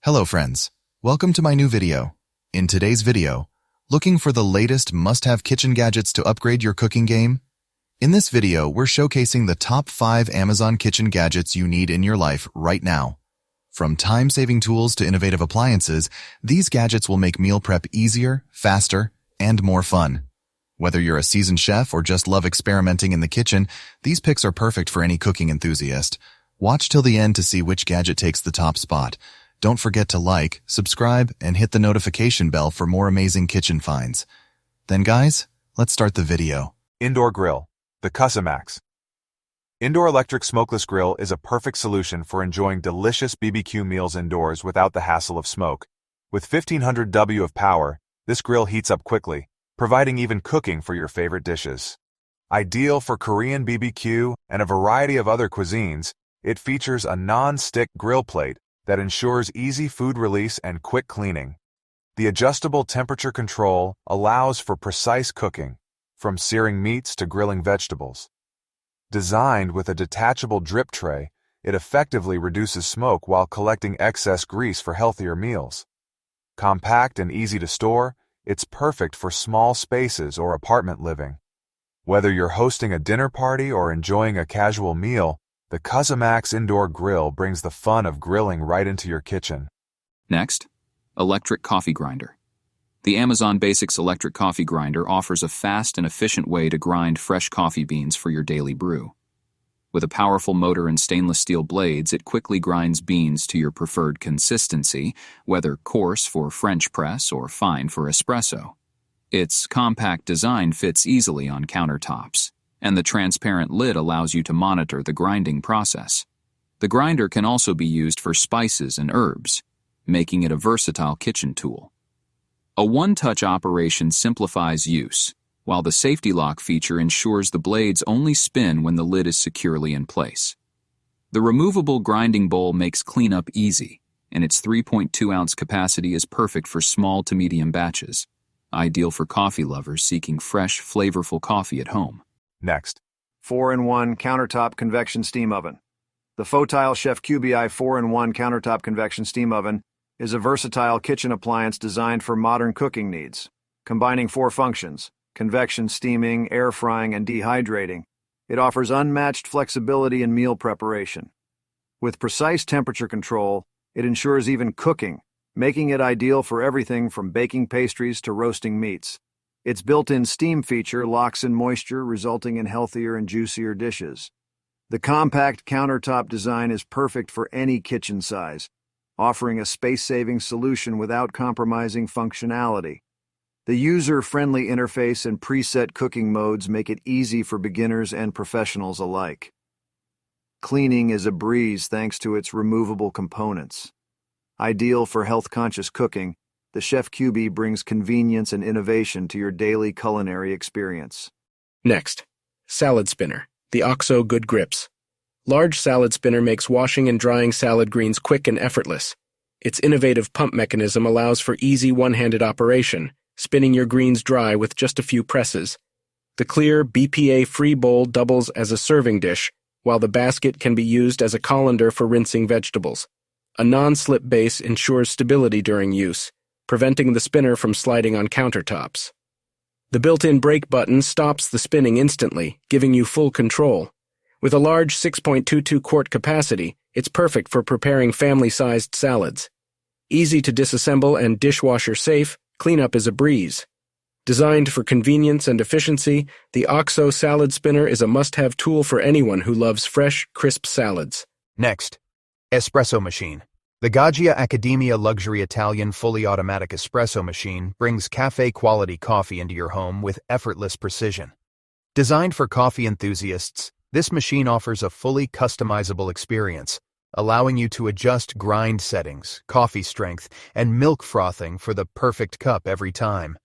Hello friends, welcome to my new video. In today's video, looking for the latest must-have kitchen gadgets to upgrade your cooking game? In this video, we're showcasing the top 5 Amazon kitchen gadgets you need in your life right now. From time-saving tools to innovative appliances, these gadgets will make meal prep easier, faster, and more fun. Whether you're a seasoned chef or just love experimenting in the kitchen, these picks are perfect for any cooking enthusiast. Watch till the end to see which gadget takes the top spot. Don't forget to like, subscribe, and hit the notification bell for more amazing kitchen finds. Then guys, let's start the video. Indoor Grill, the Cusimax. Indoor electric smokeless grill is a perfect solution for enjoying delicious BBQ meals indoors without the hassle of smoke. With 1500 W of power, this grill heats up quickly, providing even cooking for your favorite dishes. Ideal for Korean BBQ and a variety of other cuisines, it features a non-stick grill plate that ensures easy food release and quick cleaning. The adjustable temperature control allows for precise cooking, from searing meats to grilling vegetables. Designed with a detachable drip tray, it effectively reduces smoke while collecting excess grease for healthier meals. Compact and easy to store, it's perfect for small spaces or apartment living. Whether you're hosting a dinner party or enjoying a casual meal, the Cusimax Indoor Grill brings the fun of grilling right into your kitchen. Next, electric coffee grinder. The Amazon Basics electric coffee grinder offers a fast and efficient way to grind fresh coffee beans for your daily brew. With a powerful motor and stainless steel blades, it quickly grinds beans to your preferred consistency, whether coarse for French press or fine for espresso. Its compact design fits easily on countertops, and the transparent lid allows you to monitor the grinding process. The grinder can also be used for spices and herbs, making it a versatile kitchen tool. A one-touch operation simplifies use, while the safety lock feature ensures the blades only spin when the lid is securely in place. The removable grinding bowl makes cleanup easy, and its 3.2-ounce capacity is perfect for small to medium batches, ideal for coffee lovers seeking fresh, flavorful coffee at home. Next, 4-in-1 Countertop Convection Steam Oven. The Fotile Chef QBI 4-in-1 Countertop Convection Steam Oven is a versatile kitchen appliance designed for modern cooking needs, combining 4 functions: convection, steaming, air frying, and dehydrating. It offers unmatched flexibility in meal preparation. With precise temperature control, it ensures even cooking, making it ideal for everything from baking pastries to roasting meats. Its built-in steam feature locks in moisture, resulting in healthier and juicier dishes. The compact countertop design is perfect for any kitchen size, offering a space-saving solution without compromising functionality. The user-friendly interface and preset cooking modes make it easy for beginners and professionals alike. Cleaning is a breeze thanks to its removable components. Ideal for health-conscious cooking, the Chef QB brings convenience and innovation to your daily culinary experience. Next, salad spinner, the OXO Good Grips. Large salad spinner makes washing and drying salad greens quick and effortless. Its innovative pump mechanism allows for easy one-handed operation, spinning your greens dry with just a few presses. The clear, BPA-free bowl doubles as a serving dish, while the basket can be used as a colander for rinsing vegetables. A non-slip base ensures stability during use, preventing the spinner from sliding on countertops. The built-in brake button stops the spinning instantly, giving you full control. With a large 6.22 quart capacity, it's perfect for preparing family-sized salads. Easy to disassemble and dishwasher safe, cleanup is a breeze. Designed for convenience and efficiency, the OXO salad spinner is a must-have tool for anyone who loves fresh, crisp salads. Next, espresso machine. The Gaggia Accademia luxury Italian fully automatic espresso machine brings cafe-quality coffee into your home with effortless precision. Designed for coffee enthusiasts, this machine offers a fully customizable experience, allowing you to adjust grind settings, coffee strength, and milk frothing for the perfect cup every time.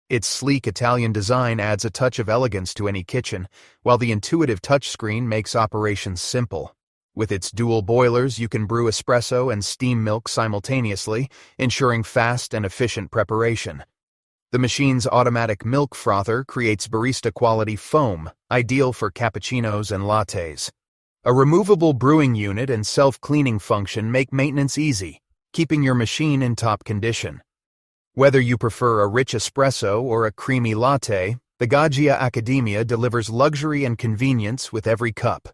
Its sleek Italian design adds a touch of elegance to any kitchen, while the intuitive touchscreen makes operations simple. With its dual boilers, you can brew espresso and steam milk simultaneously, ensuring fast and efficient preparation. The machine's automatic milk frother creates barista-quality foam, ideal for cappuccinos and lattes. A removable brewing unit and self-cleaning function make maintenance easy, keeping your machine in top condition. Whether you prefer a rich espresso or a creamy latte, the Gaggia Academia delivers luxury and convenience with every cup.